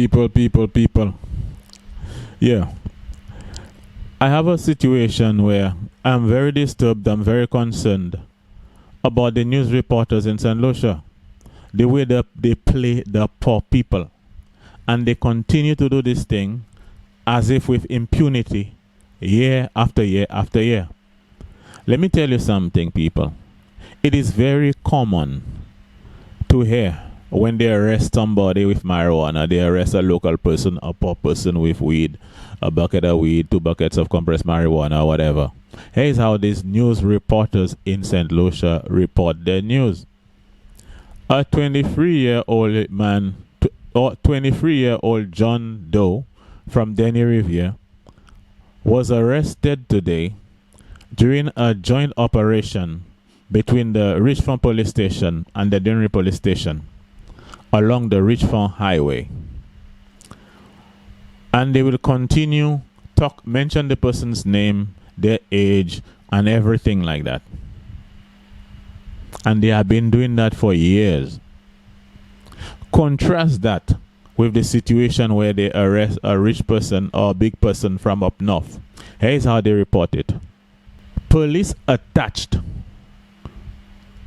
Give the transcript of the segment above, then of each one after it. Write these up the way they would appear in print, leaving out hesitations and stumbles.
People. Yeah. I have a situation where I'm very disturbed, I'm very concerned about the news reporters in St. Lucia. The way that they play the poor people. And they continue to do this thing as if with impunity, year after year after year. Let me tell you something, people. It is very common to hear when they arrest somebody with marijuana, they arrest a local person, a poor person with weed, a bucket of weed, 2 buckets of compressed marijuana, or whatever. Here's how these news reporters in St. Lucia report their news. A 23-year-old man, or 23-year-old John Doe from Denny Riviere was arrested today during a joint operation between the Richmond Police Station and the Dennery Police Station along the Richmond Highway. And they will continue mention the person's name, their age, and everything like that. And they have been doing that for years. Contrast that with the situation where they arrest a rich person or a big person from up north. Here's how they report it. Police attached.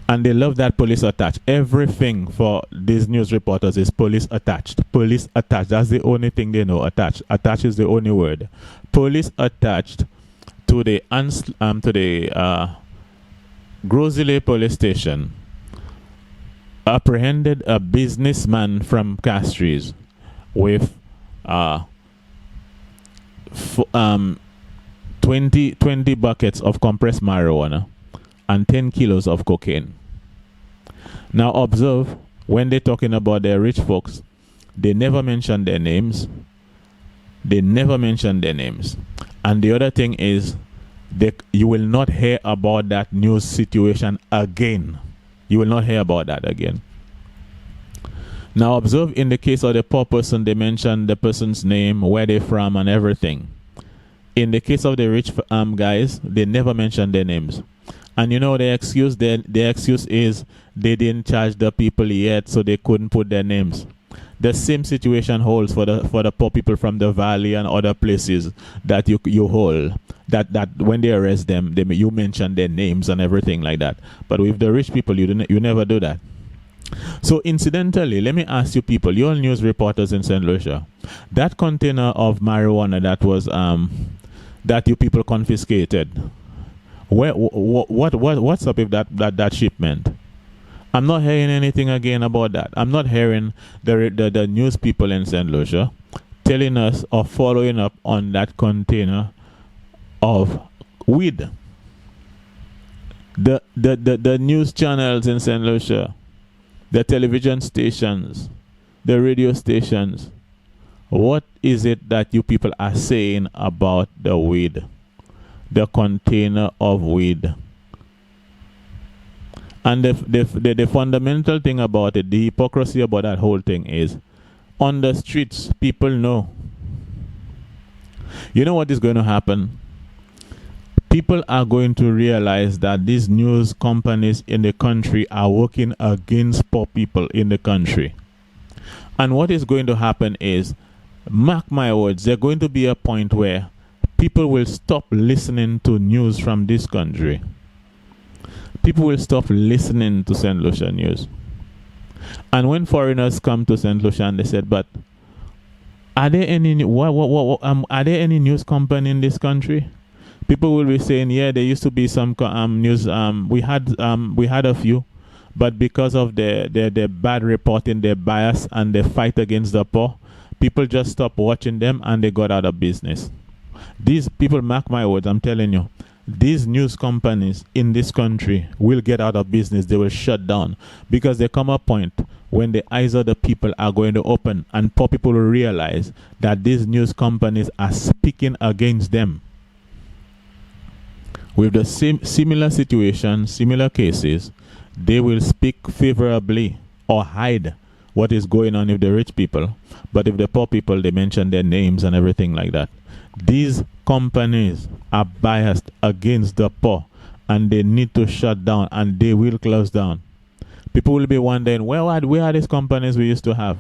And they love that police attached. Everything for these news reporters is police attached. Police attached. That's the only thing they know. Attached. Attached is the only word. Police attached to the Grosile police station apprehended a businessman from Castries with 20 buckets of compressed marijuana and 10 kilos of cocaine. Now observe, when they're talking about their rich folks, they never mention their names. They never mention their names. And the other thing is, you will not hear about that news situation again. You will not hear about that again. Now observe, in the case of the poor person, they mention the person's name, where they're from, and everything. In the case of the rich guys, they never mention their names. And you know, the excuse is they didn't charge the people yet, so they couldn't put their names. The same situation holds for the poor people from the valley and other places that you hold. That when they arrest them, you mention their names and everything like that. But with the rich people, you never do that. So incidentally, let me ask you people, you're news reporters in St. Lucia, that container of marijuana that was that you people confiscated, what's up with that shipment? I'm not hearing anything again about that. I'm not hearing the news people in St. Lucia telling us or following up on that container of weed. The news channels in St. Lucia, the television stations, the radio stations, what is it that you people are saying about the weed, the container of weed? And the fundamental thing about it, the hypocrisy about that whole thing is, on the streets, people know. You know what is going to happen? People are going to realize that these news companies in the country are working against poor people in the country. And what is going to happen is, mark my words, there's going to be a point where people will stop listening to news from this country. People will stop listening to St. Lucia news. And when foreigners come to St. Lucia and they said, but are there any news company in this country? People will be saying, yeah, there used to be some news. We had a few, but because of their bad reporting, their bias, and their fight against the poor, people just stopped watching them and they got out of business. These people, mark my words, I'm telling you, these news companies in this country will get out of business. They will shut down, because there come a point when the eyes of the people are going to open and poor people will realize that these news companies are speaking against them. With the similar situation, similar cases, they will speak favorably or hide what is going on with the rich people. But if the poor people, they mention their names and everything like that. These companies are biased against the poor, and they need to shut down, and they will close down. People will be wondering, where are these companies we used to have?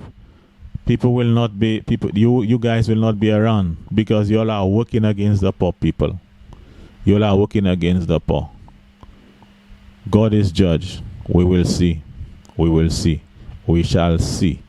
People will not be people. You guys will not be around because you all are working against the poor people. You all are working against the poor. God is judge. We will see. We will see. We shall see.